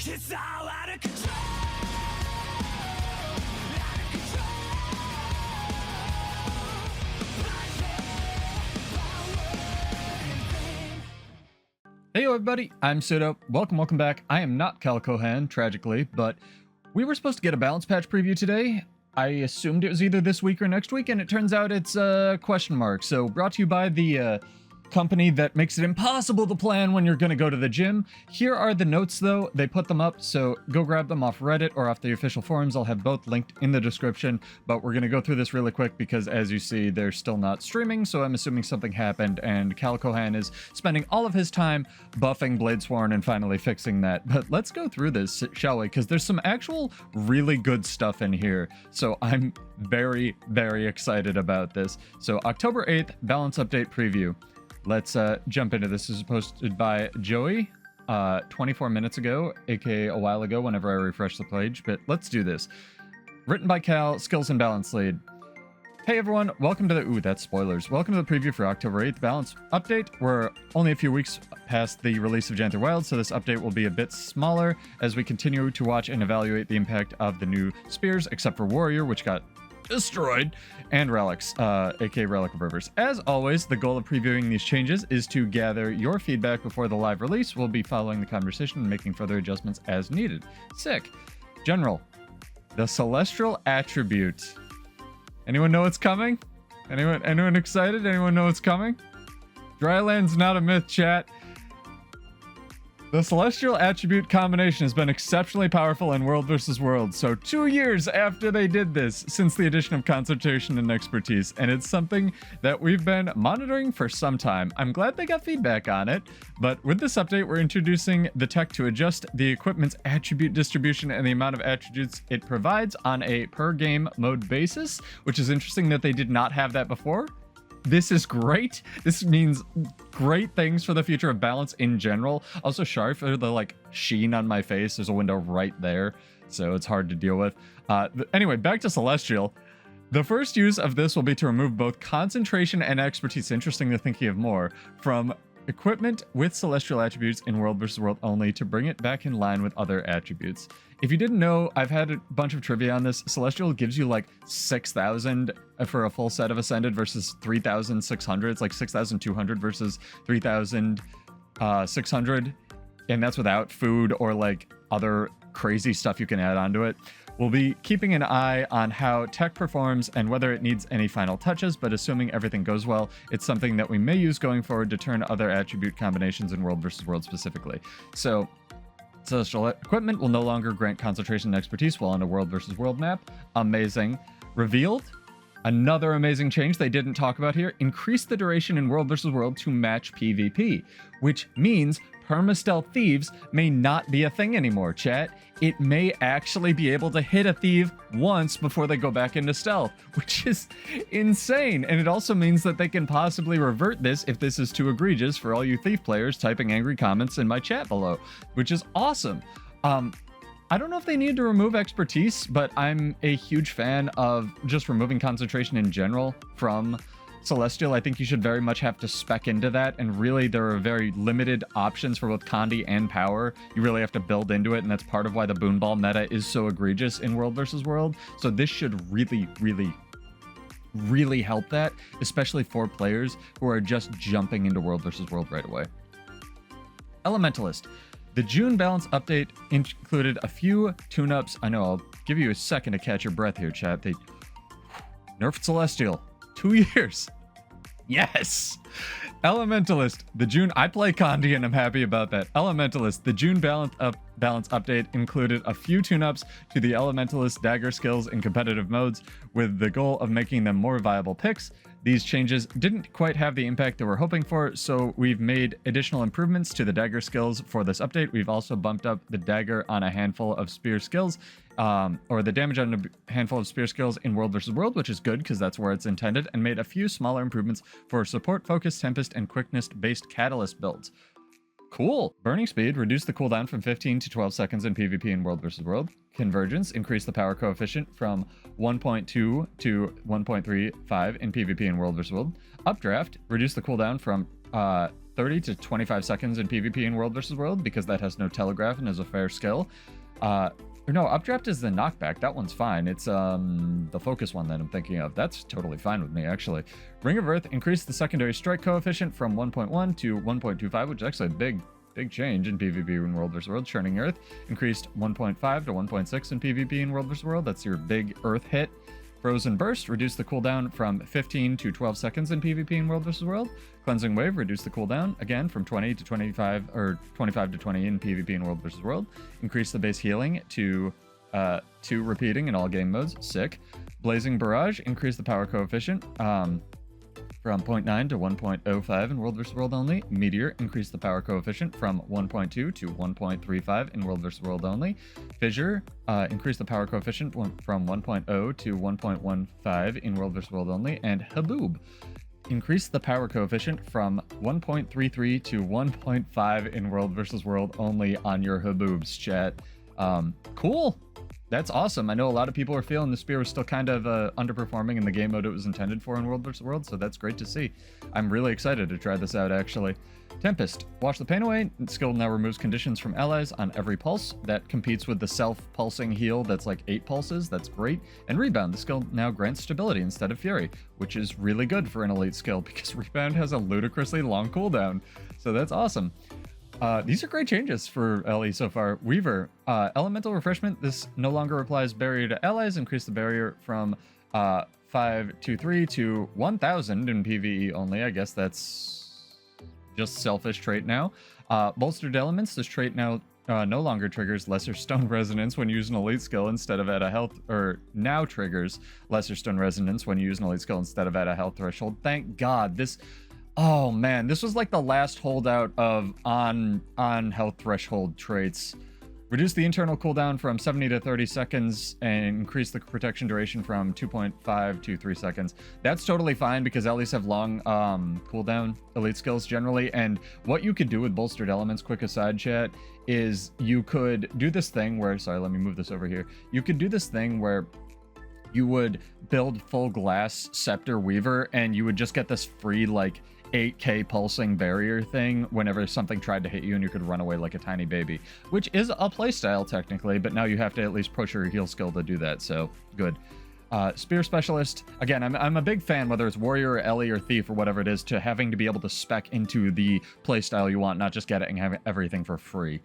It's all out of control. Out of control. Hey everybody, I'm Pseudo. Welcome back. I am not Cal Cohan, tragically, but we were supposed to get a balance patch preview today. I assumed it was either this week or next week, and it turns out it's a question mark. So brought to you by the company that makes it impossible to plan when you're going to go to the gym. Here are the notes, though. They put them up, so go grab them off Reddit or off the official forums. I'll have both linked in the description, but we're going to go through this really quick because, as you see, they're still not streaming, so I'm assuming something happened, and Cal Cohan is spending all of his time buffing Bladesworn and finally fixing that. But let's go through this, shall we? Because there's some actual really good stuff in here, so I'm very, very excited about this. So October 8th, balance update preview. Let's jump into this. This is posted by Joey 24 minutes ago, aka a while ago whenever I refresh the page, but let's do this. Written by Cal, skills and balance lead. Hey everyone, welcome to the... Ooh, that's spoilers. Welcome to the preview for October 8th balance update. We're only a few weeks past the release of Janther Wild, so this update will be a bit smaller as we continue to watch and evaluate the impact of the new spears, except for Warrior, which got destroyed, and relics, aka relic observers. As always, the goal of previewing these changes is to gather your feedback before the live release. We'll be following the conversation and making further adjustments as needed. Sick. General, the celestial attribute. Anyone know what's coming? Anyone excited? Anyone know what's coming? Dryland's not a myth, chat. The celestial attribute combination has been exceptionally powerful in World vs. World, so 2 years after they did this, since the addition of concentration and expertise, and it's something that we've been monitoring for some time. I'm glad they got feedback on it, but with this update, we're introducing the tech to adjust the equipment's attribute distribution and the amount of attributes it provides on a per-game mode basis, which is interesting that they did not have that before. This is great. This means great things for the future of balance in general. Also, Sharp, the like sheen on my face. There's a window right there, so it's hard to deal with. Anyway, back to Celestial. The first use of this will be to remove both concentration and expertise. Interesting to thinking of more from equipment with celestial attributes in World vs. World only to bring it back in line with other attributes. If you didn't know, I've had a bunch of trivia on this. Celestial gives you like 6,000 for a full set of Ascended versus 3,600. It's like 6,200 versus 3,600. And that's without food or like other crazy stuff you can add onto it. We'll be keeping an eye on how tech performs and whether it needs any final touches, but assuming everything goes well, it's something that we may use going forward to turn other attribute combinations in World vs. World specifically. So, celestial equipment will no longer grant concentration and expertise while on a World vs. World map. Amazing. Revealed. Another amazing change they didn't talk about here. Increase the duration in World vs. World to match PvP, which means perma-stealth thieves may not be a thing anymore, chat. It may actually be able to hit a thief once before they go back into stealth, which is insane. And it also means that they can possibly revert this if this is too egregious for all you thief players typing angry comments in my chat below, which is awesome. I don't know if they need to remove expertise, but I'm a huge fan of just removing concentration in general from Celestial. I think you should very much have to spec into that, and really there are very limited options for both Condi and power. You really have to build into it, and that's part of why the Boon Ball meta is so egregious in World vs. World. So this should really help that, especially for players who are just jumping into World vs. World right away. Elementalist. The June balance update included a few tune-ups. I know, I'll give you a second to catch your breath here, chat. They nerfed Celestial. 2 years. Yes. Elementalist. The June... I play Condi and I'm happy about that. Elementalist. The June balance update included a few tune-ups to the Elementalist dagger skills in competitive modes with the goal of making them more viable picks. These changes didn't quite have the impact that we're hoping for, so we've made additional improvements to the dagger skills for this update. We've also bumped up the dagger on a handful of spear skills, or the damage on a handful of spear skills in World vs. World, which is good because that's where it's intended, and made a few smaller improvements for support, focus, tempest, and quickness-based catalyst builds. Cool. Burning speed, reduced the cooldown from 15 to 12 seconds in PvP in World vs. World. Convergence, increased the power coefficient from 1.2 to 1.35 in PvP in World vs. World. Updraft, reduced the cooldown from 30 to 25 seconds in PvP in World vs. World because that has no telegraph and is a fair skill. Or no, updraft is the knockback. That one's fine. It's the focus one that I'm thinking of. That's totally fine with me, actually. Ring of Earth increased the secondary strike coefficient from 1.1 to 1.25, which is actually a big change in PvP in World vs. World. Churning Earth increased 1.5 to 1.6 in PvP in World vs. World. That's your big Earth hit. Frozen Burst reduced the cooldown from 15 to 12 seconds in PvP in World vs. World. Cleansing Wave reduced the cooldown again from 20 to 25 or 25 to 20 in PvP in World vs. World. Increased the base healing to 2 repeating in all game modes. Sick. Blazing Barrage increased the power coefficient from 0.9 to 1.05 in World vs. World only. Meteor increased the power coefficient from 1.2 to 1.35 in World vs. World only. Fissure increased the power coefficient from 1.0 to 1.15 in World vs. World only. And Haboob increased the power coefficient from 1.33 to 1.5 in World vs. World only on your Haboobs, chat. Cool. That's awesome. I know a lot of people are feeling the spear was still kind of underperforming in the game mode it was intended for in World vs. World, so that's great to see. I'm really excited to try this out, actually. Tempest. Wash the pain away. Skill now removes conditions from allies on every pulse. That competes with the self-pulsing heal that's like 8 pulses. That's great. And Rebound. The skill now grants stability instead of Fury, which is really good for an elite skill because Rebound has a ludicrously long cooldown. So that's awesome. These are great changes for LE so far. Weaver, Elemental Refreshment. This no longer applies barrier to allies. Increase the barrier from 523 to 1000 in PvE only. I guess that's just selfish trait now. Bolstered Elements. This trait now no longer triggers Lesser Stone Resonance when you use an elite skill instead of at a health, or now triggers Lesser Stone Resonance when you use an elite skill instead of at a health threshold. Thank God. Oh man, this was like the last holdout of on health threshold traits. Reduce the internal cooldown from 70 to 30 seconds and increase the protection duration from 2.5 to 3 seconds. That's totally fine because Ellies have long cooldown elite skills generally. And what you could do with Bolstered Elements, quick aside chat, is you could do this thing where, sorry, let me move this over here. You could do this thing where you would build full glass Scepter Weaver and you would just get this free like 8k pulsing barrier thing whenever something tried to hit you and you could run away like a tiny baby, which is a playstyle technically, but now you have to at least push your heal skill to do that, so good. Spear Specialist, again, I'm a big fan, whether it's Warrior or Ellie or Thief or whatever it is, to having to be able to spec into the playstyle you want, not just get it and have everything for free.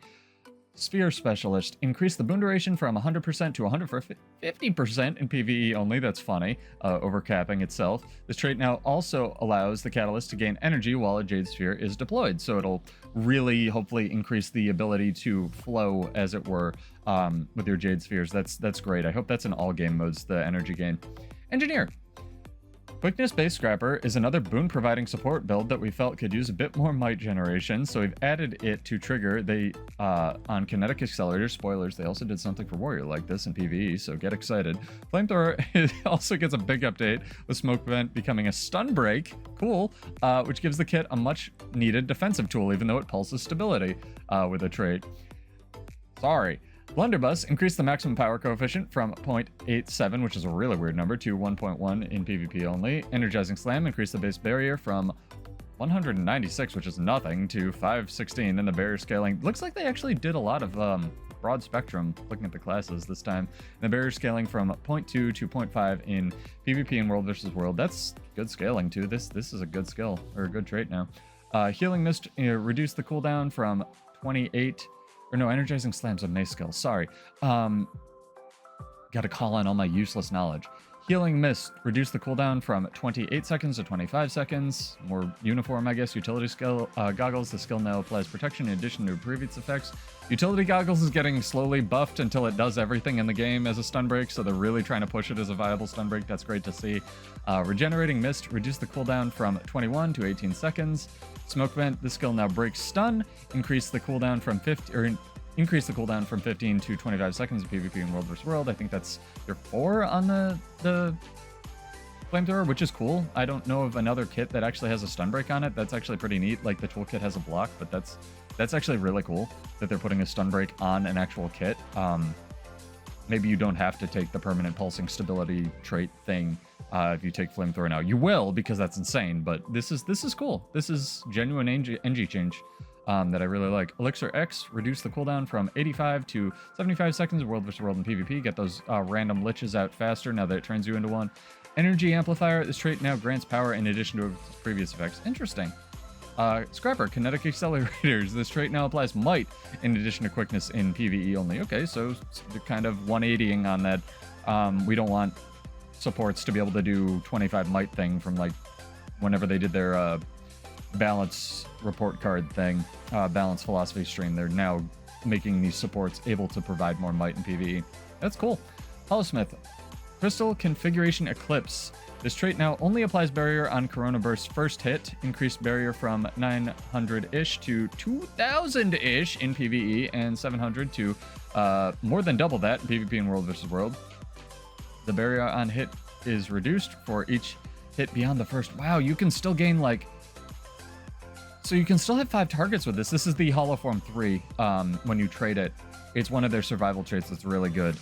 Spear Specialist. Increase the boon duration from 100% to 150% in PvE only. That's funny. Overcapping itself. This trait now also allows the Catalyst to gain energy while a Jade Sphere is deployed. So it'll really hopefully increase the ability to flow, as it were, with your Jade Spheres. That's great. I hope that's in all game modes, the energy gain. Engineer. Quickness-based Scrapper is another boon-providing support build that we felt could use a bit more might generation, so we've added it to trigger on Kinetic Accelerator. Spoilers, they also did something for Warrior like this in PvE, so get excited. Flamethrower also gets a big update, with Smoke Vent becoming a stun break, cool, which gives the kit a much-needed defensive tool, even though it pulses stability with a trait. Sorry. Blunderbuss increased the maximum power coefficient from 0.87, which is a really weird number, to 1.1 in PvP only. Energizing Slam increased the base barrier from 196, which is nothing, to 516, and the barrier scaling. Looks like they actually did a lot of broad spectrum looking at the classes this time. And the barrier scaling from 0.2 to 0.5 in PvP and World vs. World. That's good scaling too. This is a good skill, or a good trait now. Healing Mist reduced the cooldown from 28. Or no, Energizing Slam's a mace skill. Sorry. Gotta call on all my useless knowledge. Healing Mist reduced the cooldown from 28 seconds to 25 seconds. More uniform, I guess. Utility skill Goggles. The skill now applies protection in addition to previous effects. Utility Goggles is getting slowly buffed until it does everything in the game as a stun break, so they're really trying to push it as a viable stun break. That's great to see. Regenerating Mist reduced the cooldown from 21 to 18 seconds. Smoke Vent, the skill now breaks stun. Increase the cooldown from 15 to 25 seconds of PvP in World vs. World. I think that's your 4 on the Flamethrower, which is cool. I don't know of another kit that actually has a stun break on it. That's actually pretty neat. Like the toolkit has a block, but that's actually really cool that they're putting a stun break on an actual kit. maybe you don't have to take the permanent pulsing stability trait thing if you take flamethrower now. You will, because that's insane, but this is cool. This is genuine NG change that I really like. Elixir X, reduce the cooldown from 85 to 75 seconds World vs. World in PvP. Get those random liches out faster now that it turns you into one. Energy Amplifier, this trait now grants power in addition to its previous effects. Interesting. Scrapper, Kinetic Accelerators. This trait now applies might in addition to quickness in PvE only. Okay, so kind of 180ing on that. We don't want supports to be able to do 25 might thing from like whenever they did their balance report card thing, balance philosophy stream. They're now making these supports able to provide more might in PvE. That's cool. Hollowsmith, Crystal Configuration Eclipse. This trait now only applies barrier on Corona Burst's first hit. Increased barrier from 900-ish to 2,000-ish in PvE, and 700 to more than double that in PvP in World vs. World. The barrier on hit is reduced for each hit beyond the first. Wow, you can still gain like... So you can still have 5 targets with this. This is the Hollow Form 3 when you trade it. It's one of their survival traits that's really good.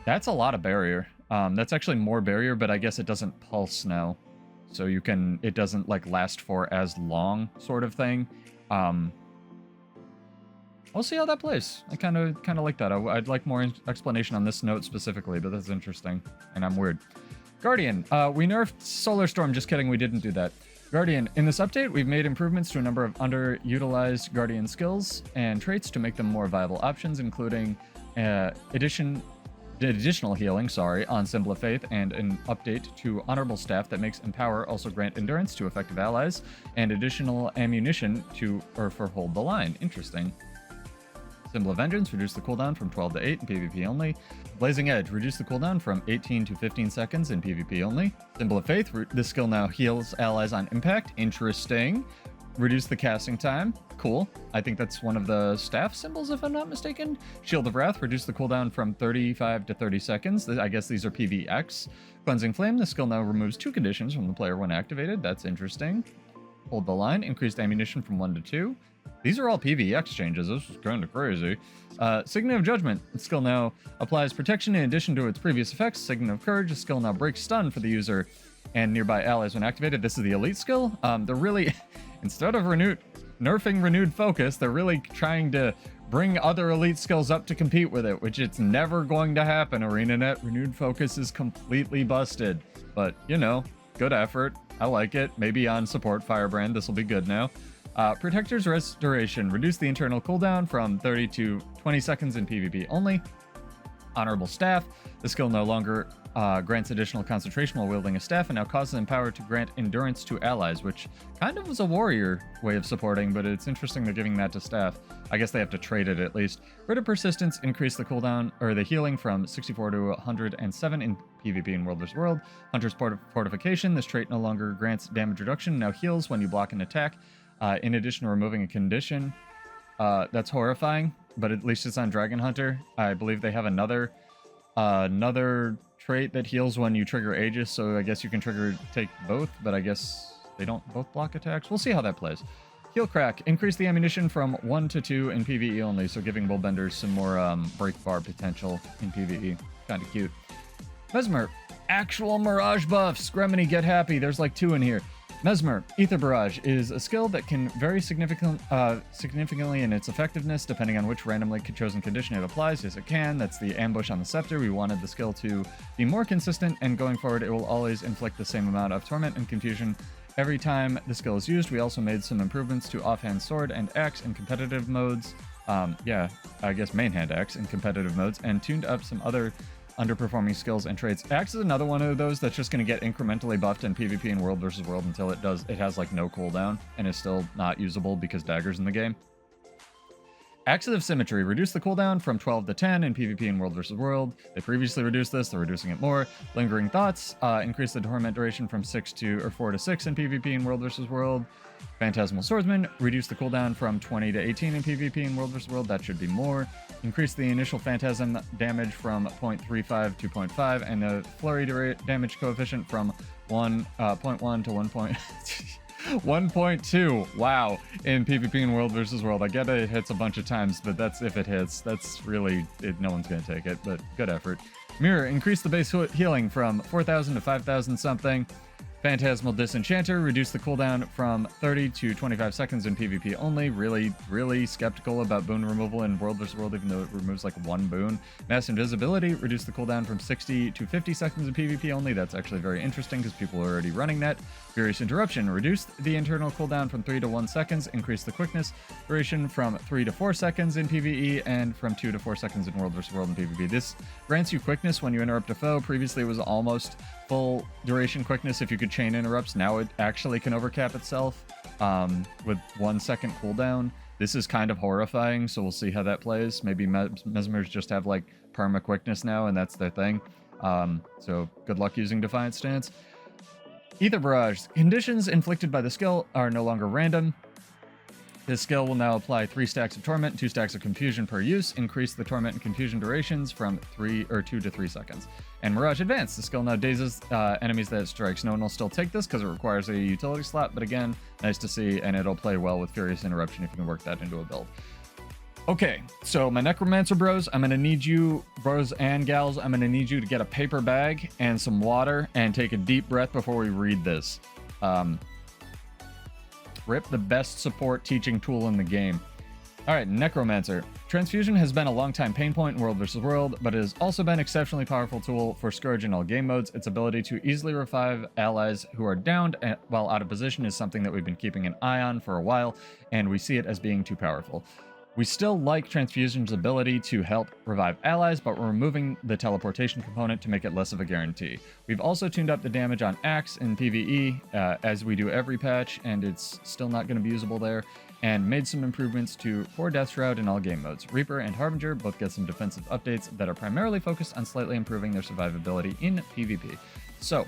That's a lot of barrier. That's actually more barrier, but I guess it doesn't pulse now. So you can, it doesn't like last for as long sort of thing. We'll see how that plays. I kind of like that. I'd like more explanation on this note specifically, but that's interesting. And I'm weird. Guardian, we nerfed Solar Storm. Just kidding, we didn't do that. Guardian, in this update, we've made improvements to a number of underutilized Guardian skills and traits to make them more viable options, including additional healing, on Symbol of Faith, and an update to Honorable Staff that makes Empower also grant endurance to effective allies, and additional ammunition for Hold the Line. Interesting. Symbol of Vengeance, reduce the cooldown from 12 to 8 in PvP only. Blazing Edge, reduce the cooldown from 18 to 15 seconds in PvP only. Symbol of Faith, this skill now heals allies on impact. Interesting. Reduce the casting time. Cool. I think that's one of the staff symbols, if I'm not mistaken. Shield of Wrath, reduce the cooldown from 35 to 30 seconds. I guess these are PvX. Cleansing Flame, the skill now removes 2 conditions from the player when activated. That's interesting. Hold the Line, increased ammunition from 1 to 2. These are all PvX changes. This is kind of crazy. Signet of Judgment, the skill now applies protection in addition to its previous effects. Signet of Courage, the skill now breaks stun for the user and nearby allies when activated. This is the elite skill. They're really, instead of nerfing Renewed Focus, they're really trying to bring other elite skills up to compete with it, which it's never going to happen, ArenaNet. Renewed Focus is completely busted. But, you know, good effort. I like it. Maybe on support Firebrand, this will be good now. Protector's Restoration, reduce the internal cooldown from 30 to 20 seconds in PvP only. Honorable Staff, the skill no longer grants additional concentration while wielding a staff, and now causes Empower to grant endurance to allies, which kind of was a warrior way of supporting, but it's interesting they're giving that to staff. I guess they have to trade it at least. Writ of Persistence, increase the cooldown, or the healing from 64 to 107 in PvP in World vs. World. Hunter's Fortification, this trait no longer grants damage reduction, now heals when you block an attack. In addition to removing a condition. That's horrifying, but at least it's on Dragon Hunter. I believe they have another trait that heals when you trigger Aegis, so I guess you can take both, but I guess they don't both block attacks. We'll see how that plays. Heal Crack, increase the ammunition from 1 to 2 in PvE only, so giving Bullbenders some more break bar potential in PvE. Kind of cute. Mesmer, actual Mirage buffs. Gremini, get happy. There's like 2 in here. Mesmer, Ether Barrage, is a skill that can vary significantly in its effectiveness depending on which randomly chosen condition it applies. Yes, it can. That's the Ambush on the Scepter. We wanted the skill to be more consistent, and going forward, it will always inflict the same amount of torment and confusion every time the skill is used. We also made some improvements to Offhand Sword and Axe in competitive modes. Yeah, I guess main hand axe in competitive modes, and tuned up some other underperforming skills and traits. Axe is another one of those that's just going to get incrementally buffed in PvP in World vs. World until it has like no cooldown and is still not usable because Dagger's in the game. Axes of Symmetry, reduce the cooldown from 12 to 10 in PvP in World vs. World. They previously reduced this, they're reducing it more. Lingering Thoughts, increase the torment duration from 4 to 6 in PvP in World vs. World. Phantasmal Swordsman, reduce the cooldown from 20 to 18 in PvP in World vs. World. That should be more. Increase the initial phantasm damage from 0.35 to 0.5, and the flurry damage coefficient from 0.1 to 1. 1.2. Wow. In PvP and World versus World. I get it hits a bunch of times, but that's if it hits. That's really no one's going to take it, but good effort. Mirror, increase the base healing from 4,000 to 5,000 something. Phantasmal Disenchanter, reduce the cooldown from 30 to 25 seconds in PvP only. Really skeptical about boon removal in World vs. World, even though it removes like one boon. Mass Invisibility, reduce the cooldown from 60 to 50 seconds in PvP only. That's actually very interesting because people are already running that. Furious Interruption, reduce the internal cooldown from 3 to 1 seconds. Increase the quickness duration from 3 to 4 seconds in PvE and from 2 to 4 seconds in World vs. World and PvP. This grants you quickness when you interrupt a foe. Previously, it was almost full duration quickness if you could chain interrupts. Now it actually can overcap itself with 1 second cooldown. This is kind of horrifying, so we'll see how that plays. Maybe Mesmers just have like perma quickness now, and that's their thing. So good luck using Defiant Stance. Ether Barrage. Conditions inflicted by the skill are no longer random. This skill will now apply 3 stacks of Torment and 2 stacks of Confusion per use. Increase the Torment and Confusion durations from 2 to 3 seconds. And Mirage Advance. The skill now dazes enemies that it strikes. No one will still take this because it requires a utility slot, but again, nice to see, and it'll play well with Furious Interruption if you can work that into a build. Okay, so my Necromancer bros, I'm going to need you, bros and gals, I'm going to need you to get a paper bag and some water and take a deep breath before we read this. Rip the best support teaching tool in the game. Alright, Necromancer. Transfusion has been a long-time pain point in World vs. World, but it has also been an exceptionally powerful tool for Scourge in all game modes. Its ability to easily revive allies who are downed while out of position is something that we've been keeping an eye on for a while, and we see it as being too powerful. We still like Transfusion's ability to help revive allies, but we're removing the teleportation component to make it less of a guarantee. We've also tuned up the damage on Axe in PvE, as we do every patch, and it's still not going to be usable there, and made some improvements for Death Shroud in all game modes. Reaper and Harbinger both get some defensive updates that are primarily focused on slightly improving their survivability in PvP. So,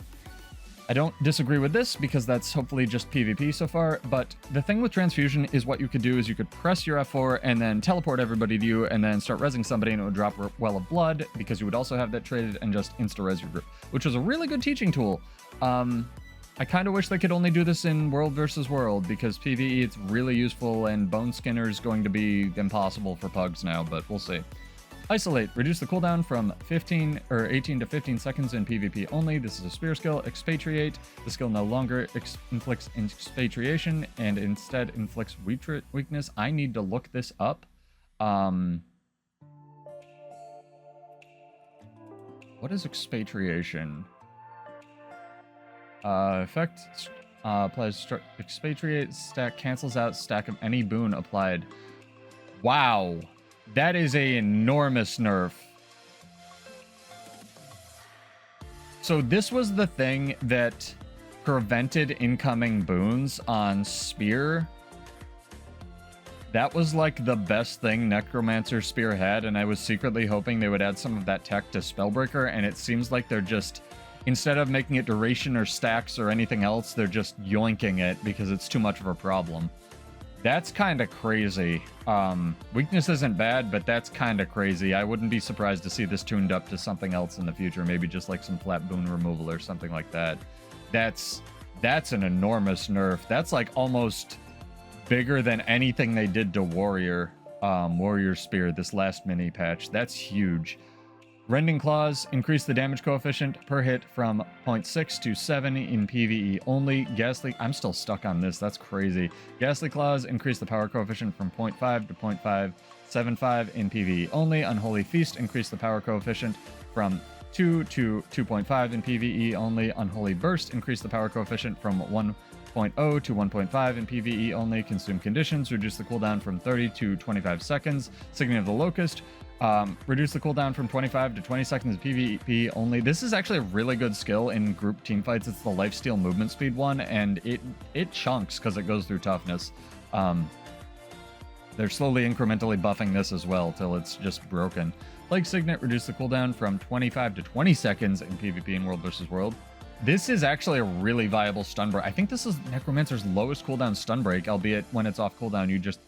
I don't disagree with this because that's hopefully just PvP so far, but the thing with Transfusion is what you could do is you could press your F4 and then teleport everybody to you and then start rezzing somebody and it would drop Well of Blood because you would also have that traded and just insta-res your group, which was a really good teaching tool. I kind of wish they could only do this in World versus World because PvE it's really useful and Bone Skinner is going to be impossible for pugs now, but we'll see. Isolate. Reduce the cooldown from 18 to 15 seconds in PvP only. This is a spear skill. Expatriate. The skill no longer inflicts expatriation and instead inflicts weakness. I need to look this up. What is expatriation? Effect applies expatriate stack cancels out stack of any boon applied. Wow. That is an enormous nerf. So this was the thing that prevented incoming boons on Spear. That was like the best thing Necromancer Spear had, and I was secretly hoping they would add some of that tech to Spellbreaker, and it seems like they're just, instead of making it duration or stacks or anything else, they're just yoinking it because it's too much of a problem. That's kind of crazy. Weakness isn't bad, but that's kind of crazy. I wouldn't be surprised to see this tuned up to something else in the future. Maybe just like some flat boon removal or something like that. That's an enormous nerf. That's like almost bigger than anything they did to Warrior Spear this last mini patch. That's huge. Rending Claws, increase the damage coefficient per hit from 0.6 to 7 in PvE only. Ghastly, I'm still stuck on this, that's crazy. Ghastly Claws, increase the power coefficient from 0.5 to 0.575 in PvE only. Unholy Feast, increase the power coefficient from 2 to 2.5 in PvE only. Unholy Burst, increase the power coefficient from 1.0 to 1.5 in PvE only. Consume Conditions, reduce the cooldown from 30 to 25 seconds. Signet of the Locust, reduce the cooldown from 25 to 20 seconds in PvP only. This is actually a really good skill in group team fights. It's the lifesteal movement speed one, and it chunks because it goes through toughness. They're slowly incrementally buffing this as well till it's just broken. Plague Signet, reduce the cooldown from 25 to 20 seconds in PvP in World vs. World. This is actually a really viable stun break. I think this is Necromancer's lowest cooldown stun break, albeit when it's off cooldown, you just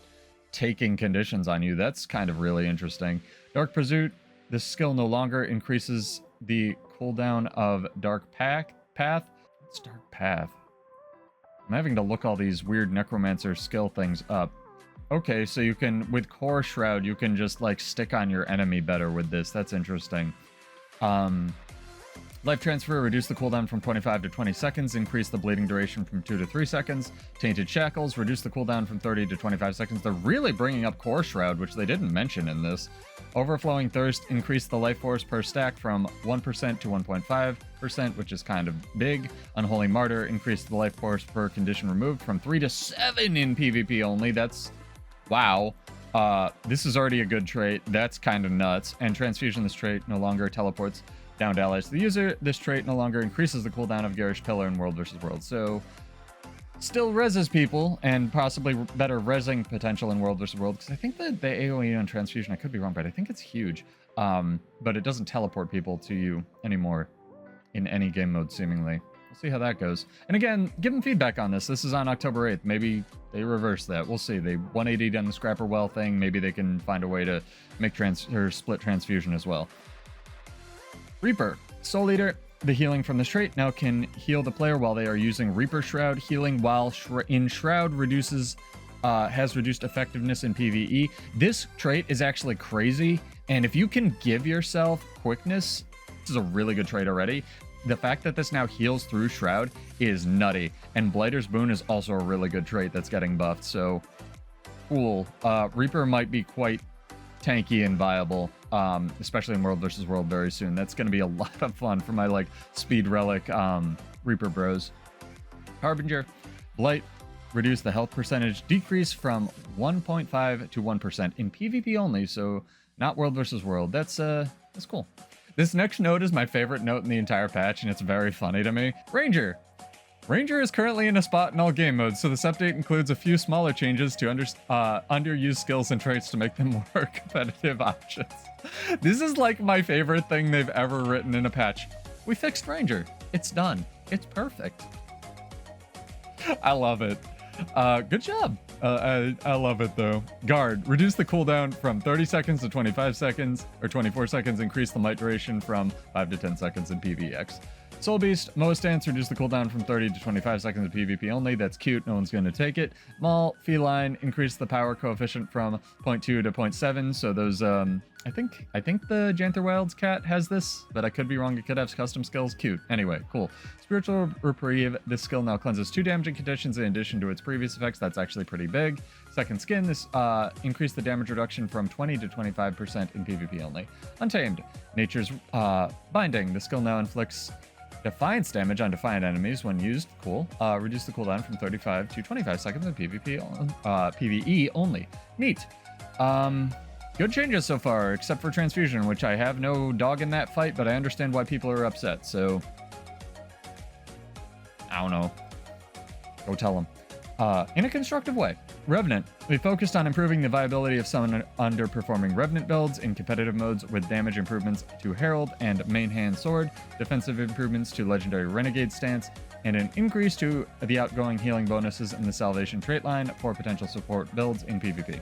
taking conditions on you. That's kind of really interesting. Dark Pursuit, this skill no longer increases the cooldown of Dark Path. It's Dark Path. I'm having to look all these weird Necromancer skill things up. Okay, so you can, with Core Shroud, you can just, like, stick on your enemy better with this. That's interesting. Life Transfer, reduce the cooldown from 25 to 20 seconds, increase the bleeding duration from 2 to 3 seconds. Tainted Shackles, reduce the cooldown from 30 to 25 seconds. They're really bringing up Core Shroud, which they didn't mention in this. Overflowing Thirst, increase the life force per stack from 1% to 1.5%, which is kind of big. Unholy Martyr, increase the life force per condition removed from 3 to 7 in PvP only. That's... wow. This is already a good trait. That's kind of nuts. And Transfusion, this trait no longer teleports downed allies to the user. This trait no longer increases the cooldown of Garish Pillar in World vs. World. So, still reses people, and possibly better resing potential in World vs. World, because I think that the AoE on Transfusion, I could be wrong, but I think it's huge. But it doesn't teleport people to you anymore in any game mode, seemingly. We'll see how that goes. And again, give them feedback on this. This is on October 8th. Maybe they reverse that. We'll see. They 180'd on the Scrapper Well thing. Maybe they can find a way to make split Transfusion as well. Reaper. Soul Eater. The healing from this trait now can heal the player while they are using Reaper Shroud. Healing while in Shroud has reduced effectiveness in PvE. This trait is actually crazy. And if you can give yourself quickness, this is a really good trait already. The fact that this now heals through Shroud is nutty. And Blighter's Boon is also a really good trait that's getting buffed. So, cool. Reaper might be quite tanky and viable, especially in World vs. World very soon. That's going to be a lot of fun for my, like, speed relic Reaper bros. Harbinger. Blight. Reduce the health percentage decrease from 1.5 to 1% in PvP only, so not World vs. World. That's cool. This next note is my favorite note in the entire patch, and it's very funny to me. Ranger. Ranger is currently in a spot in all game modes, so this update includes a few smaller changes to underused skills and traits to make them more competitive options. This is like my favorite thing they've ever written in a patch. We fixed Ranger. It's done. It's perfect. I love it. Good job. I love it though. Guard. Reduce the cooldown from 30 seconds to 25 seconds, or 24 seconds. Increase the might duration from 5 to 10 seconds in PvX. Soul Beast. Moa Stance. Reduce the cooldown from 30 to 25 seconds in PvP only. That's cute. No one's going to take it. Maul. Feline. Increase the power coefficient from 0.2 to 0.7. So those, I think the Janther Wild's cat has this, but I could be wrong. It could have custom skills. Cute. Anyway, cool. Spiritual Reprieve. This skill now cleanses 2 damaging conditions in addition to its previous effects. That's actually pretty big. Second Skin. This increased the damage reduction from 20 to 25% in PvP only. Untamed. Nature's Binding. The skill now inflicts Defiance damage on defiant enemies when used. Cool. Reduce the cooldown from 35 to 25 seconds in PvE only. Neat. Good changes so far, except for Transfusion, which I have no dog in that fight, but I understand why people are upset, so I don't know. Go tell them. In a constructive way. Revenant. We focused on improving the viability of some underperforming Revenant builds in competitive modes with damage improvements to Herald and Main Hand Sword, defensive improvements to Legendary Renegade Stance, and an increase to the outgoing healing bonuses in the Salvation trait line for potential support builds in PvP.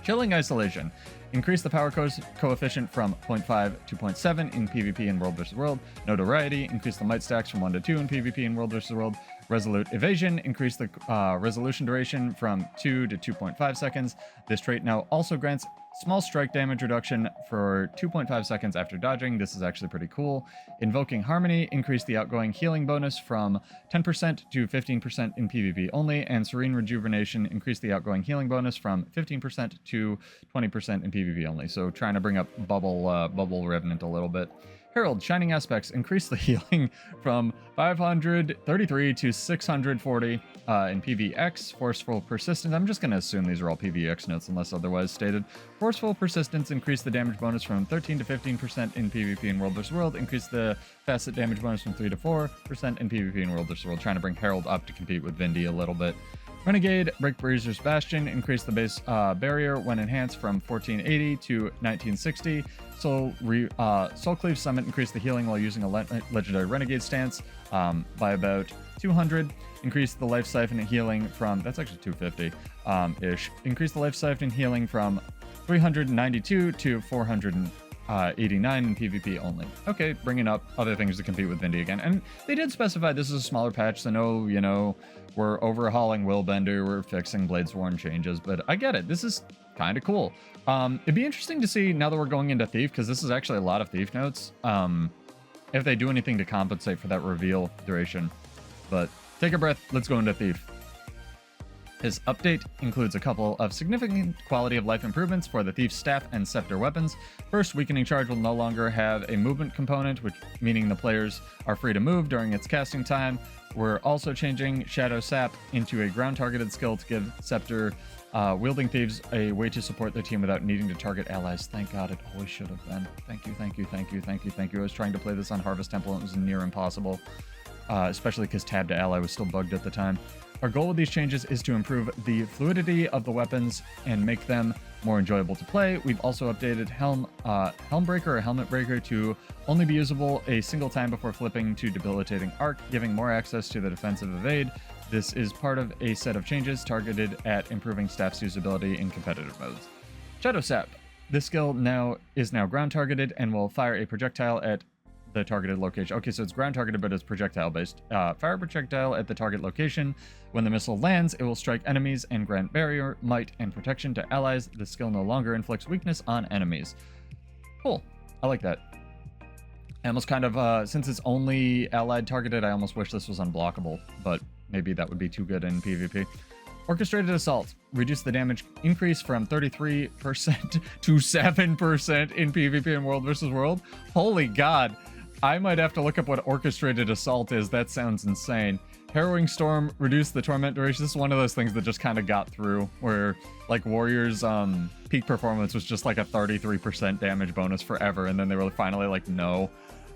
Chilling Isolation. Increase the power coefficient from 0.5 to 0.7 in PvP in World vs. World. Notoriety. Increase the might stacks from 1 to 2 in PvP in World vs. World. Resolute Evasion. Increase the resolution duration from 2 to 2.5 seconds. This trait now also grants small strike damage reduction for 2.5 seconds after dodging. This is actually pretty cool. Invoking Harmony. Increase the outgoing healing bonus from 10% to 15% in PvP only. And Serene Rejuvenation. Increase the outgoing healing bonus from 15% to 20% in PvP only. So trying to bring up Bubble Revenant a little bit. Herald. Shining Aspects. Increase the healing from 533 to 640 in PvX. Forceful Persistence. I'm just going to assume these are all PvX notes unless otherwise stated. Forceful Persistence. Increase the damage bonus from 13 to 15% in PvP in World vs. World. Increase the facet damage bonus from 3 to 4% in PvP in World vs. World. Trying to bring Herald up to compete with Vindy a little bit. Renegade. Break Breezer's Bastion. Increase the base barrier when enhanced from 1480 to 1960. Soul Cleave Summit. Increase the healing while using a Legendary Renegade Stance by about 200. Increase the Life Siphon and healing from... That's actually 250-ish. Increase the Life Siphon and healing from 392 to 89 in PvP only. Okay, bringing up other things to compete with Vindy again. And they did specify this is a smaller patch, so no, you know, we're overhauling Willbender, we're fixing Bladesworn changes, but I get it. This is kind of cool. It'd be interesting to see now that we're going into Thief, because this is actually a lot of Thief notes, if they do anything to compensate for that reveal duration. But take a breath, let's go into Thief. His update includes a couple of significant quality of life improvements for the Thief's staff and scepter weapons. First, Weakening Charge will no longer have a movement component, which meaning the players are free to move during its casting time. We're also changing Shadow Sap into a ground-targeted skill to give scepter wielding thieves a way to support their team without needing to target allies. Thank God, it always should have been. Thank you, thank you, thank you, thank you, thank you. I was trying to play this on Harvest Temple and it was near impossible, especially because Tab to Ally was still bugged at the time. Our goal with these changes is to improve the fluidity of the weapons and make them more enjoyable to play. We've also updated Helm Breaker or Helmet Breaker to only be usable a single time before flipping to Debilitating Arc, giving more access to the defensive evade. This is part of a set of changes targeted at improving staff's usability in competitive modes. Shadow Sap. This skill is now ground targeted and will fire a projectile at the targeted location. Okay, so it's ground targeted, but it's projectile based. Fire a projectile at the target location. When the missile lands, it will strike enemies and grant barrier, might, and protection to allies. The skill no longer inflicts weakness on enemies. Cool. I like that. I almost kind of, since it's only allied targeted, I almost wish this was unblockable, but maybe that would be too good in PvP. Orchestrated Assault. Reduce the damage increase from 33% to 7% in PvP and World vs. World. Holy God. I might have to look up what Orchestrated Assault is. That sounds insane. Harrowing Storm, reduce the torment duration. This is one of those things that just kind of got through, where like Warrior's peak performance was just like a 33% damage bonus forever, and then they were finally like, no,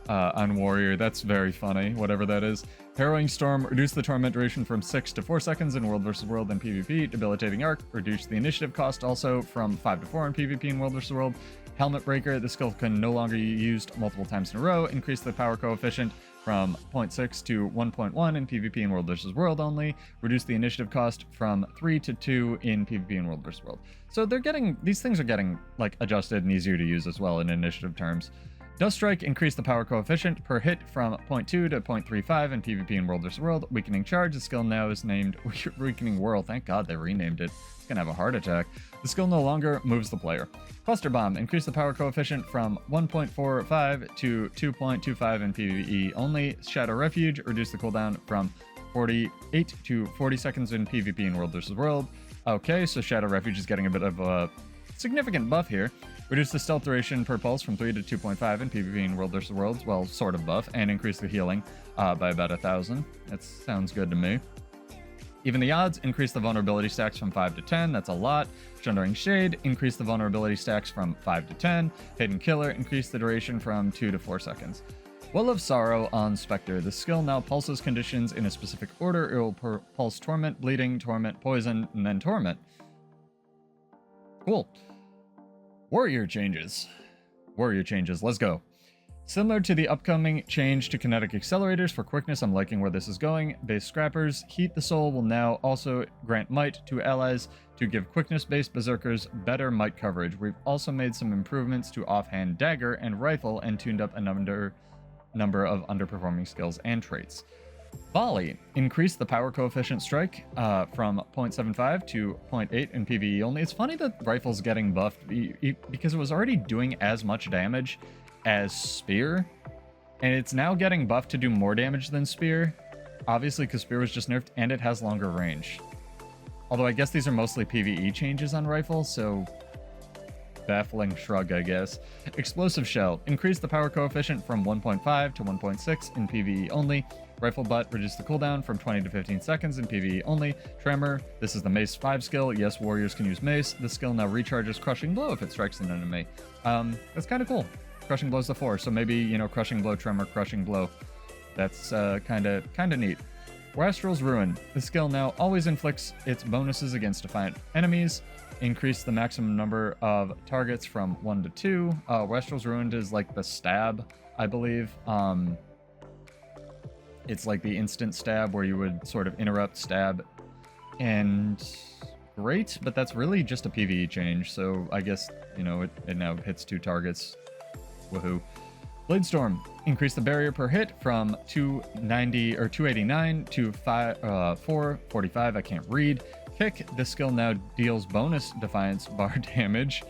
on Warrior. That's very funny, whatever that is. Harrowing Storm, reduce the torment duration from 6 to 4 seconds in World vs. World and PvP. Debilitating Arc, reduce the initiative cost also from 5 to 4 in PvP and World vs. World. Helmet Breaker, the skill can no longer be used multiple times in a row. Increase the power coefficient from 0.6 to 1.1 in PvP and World vs. World only. Reduce the initiative cost from 3 to 2 in PvP and World vs. World. So these things are getting like adjusted and easier to use as well in initiative terms. Dust Strike, increase the power coefficient per hit from 0.2 to 0.35 in PvP and World vs. World. Weakening Charge, the skill now is named Weakening Whirl. Thank God they renamed it. It's gonna have a heart attack. The skill no longer moves the player. Cluster Bomb, increase the power coefficient from 1.45 to 2.25 in PvE only. Shadow Refuge, reduce the cooldown from 48 to 40 seconds in PvP and World vs. World. Okay, so Shadow Refuge is getting a bit of a significant buff here. Reduce the stealth duration per pulse from 3 to 2.5 in PvP and World vs. World. Well, sort of buff. And increase the healing by about 1,000. That sounds good to me. Even the Odds, increase the vulnerability stacks from 5 to 10. That's a lot. Shuddering Shade, increase the vulnerability stacks from 5 to 10. Hidden Killer, increase the duration from 2 to 4 seconds. Well of Sorrow on Spectre. The skill now pulses conditions in a specific order. It will pulse Torment, Bleeding, Torment, Poison, and then Torment. Cool. Warrior changes. Let's go. Similar to the upcoming change to kinetic accelerators for quickness, I'm liking where this is going. Base Scrappers, Heat the Soul will now also grant might to allies to give quickness-based berserkers better might coverage. We've also made some improvements to offhand dagger and rifle and tuned up a number of underperforming skills and traits. Volley, increase the power coefficient strike from 0.75 to 0.8 in PvE only. It's funny that rifle's getting buffed because it was already doing as much damage as Spear, and it's now getting buffed to do more damage than Spear, obviously because Spear was just nerfed and it has longer range. Although I guess these are mostly PvE changes on rifle, so baffling shrug, I guess. Explosive Shell, increase the power coefficient from 1.5 to 1.6 in PvE only. Rifle Butt, reduce the cooldown from 20 to 15 seconds in PvE only. Tremor, this is the Mace 5 skill. Yes, warriors can use Mace. This skill now recharges Crushing Blow if it strikes an enemy. That's kind of cool. Crushing Blow's the 4, so maybe, you know, Crushing Blow, Tremor, Crushing Blow. That's kind of neat. Wastrel's Ruin. The skill now always inflicts its bonuses against defiant enemies. Increase the maximum number of targets from 1 to 2. Wastrel's Ruin is like the stab, I believe. It's like the instant stab where you would sort of interrupt, stab, and great, but that's really just a PvE change, so I guess, you know, it now hits 2 targets Woohoo. Bladestorm, increase the barrier per hit from 290 or 289 to 445. I can't read. Kick, this skill now deals bonus defiance bar damage.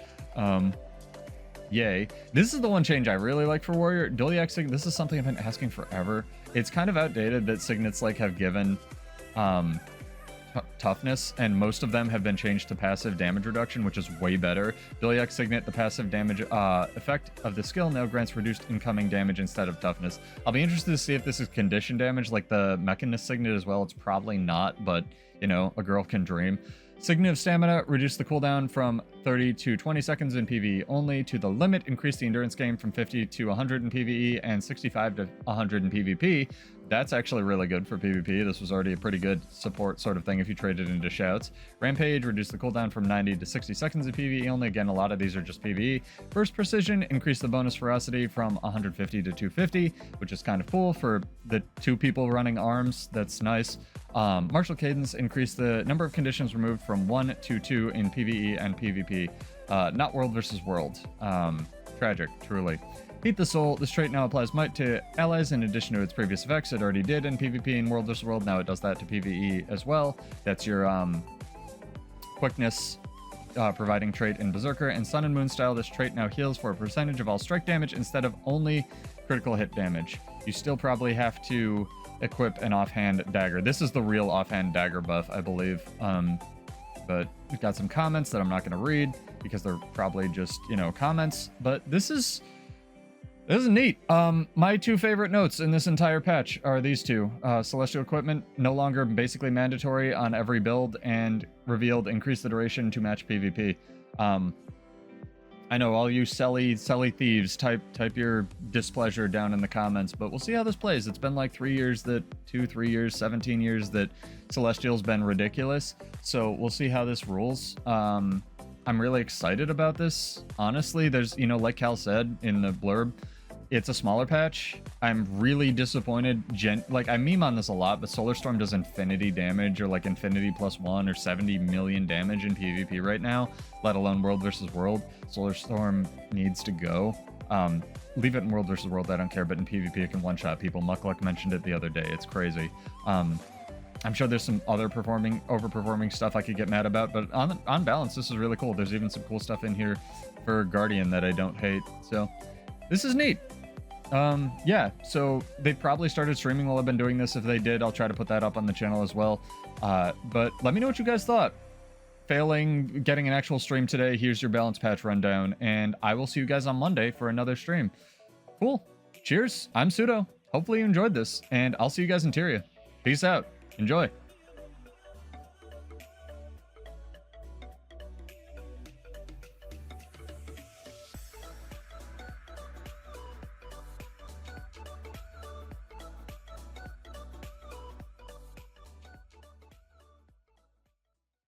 Yay. This is the one change I really like for warrior. Doliac Signet, this is something I've been asking forever. It's kind of outdated that signets like have given toughness, and most of them have been changed to passive damage reduction, which is way better. Doliac Signet, the passive damage effect of the skill now grants reduced incoming damage instead of toughness. I'll be interested to see if this is condition damage like the Mechanist Signet as well. It's probably not, but you know, a girl can dream. Signet of Stamina, reduce the cooldown from 30 to 20 seconds in PvE only to the limit, increase the endurance gain from 50 to 100 in PvE and 65 to 100 in PvP. That's actually really good for PvP. This was already a pretty good support sort of thing if you trade it into shouts. Rampage, reduce the cooldown from 90 to 60 seconds in PvE only. Again, a lot of these are just PvE. Burst Precision, increase the bonus ferocity from 150 to 250, which is kind of cool for the 2 people running arms. That's nice. Martial Cadence, increase the number of conditions removed from 1 to 2 in PvE and PvP. Not world versus world. Tragic, truly. Heat the Soul, this trait now applies might to allies in addition to its previous effects. It already did in PvP and world versus world. Now it does that to PvE as well. That's your quickness providing trait in Berserker. And Sun and Moon style, this trait now heals for a percentage of all strike damage instead of only critical hit damage. You still probably have to equip an offhand dagger. This is the real offhand dagger buff, I believe. But we've got some comments that I'm not going to read because they're probably just, you know, comments. But this is neat. My 2 favorite notes in this entire patch are these 2. Celestial equipment, no longer basically mandatory on every build, and revealed increase the duration to match PvP. I know all you selly thieves, type your displeasure down in the comments, but we'll see how this plays. It's been like 3 years 3 years, 17 years that Celestial's been ridiculous. So we'll see how this rules. I'm really excited about this. Honestly, there's, you know, like Cal said in the blurb, it's a smaller patch. I'm really disappointed. Like, I meme on this a lot, but Solar-Storm does infinity damage, or like infinity +1 or 70 million damage in PvP right now, let alone world versus world. Solar-Storm needs to go. Leave it in world versus world, I don't care, but in PvP it can one-shot people. Muckluck mentioned it the other day. It's crazy. I'm sure there's some other overperforming stuff I could get mad about, but on balance, this is really cool. There's even some cool stuff in here for Gardien that I don't hate. So this is neat. Yeah, so they probably started streaming while I've been doing this. If they did, I'll try to put that up on the channel as well. But let me know what you guys thought. Failing getting an actual stream today, here's your balance patch rundown, and I will see you guys on Monday for another stream. Cool. Cheers. I'm Pseudo. Hopefully you enjoyed this, and I'll see you guys in Tyria. Peace out. Enjoy.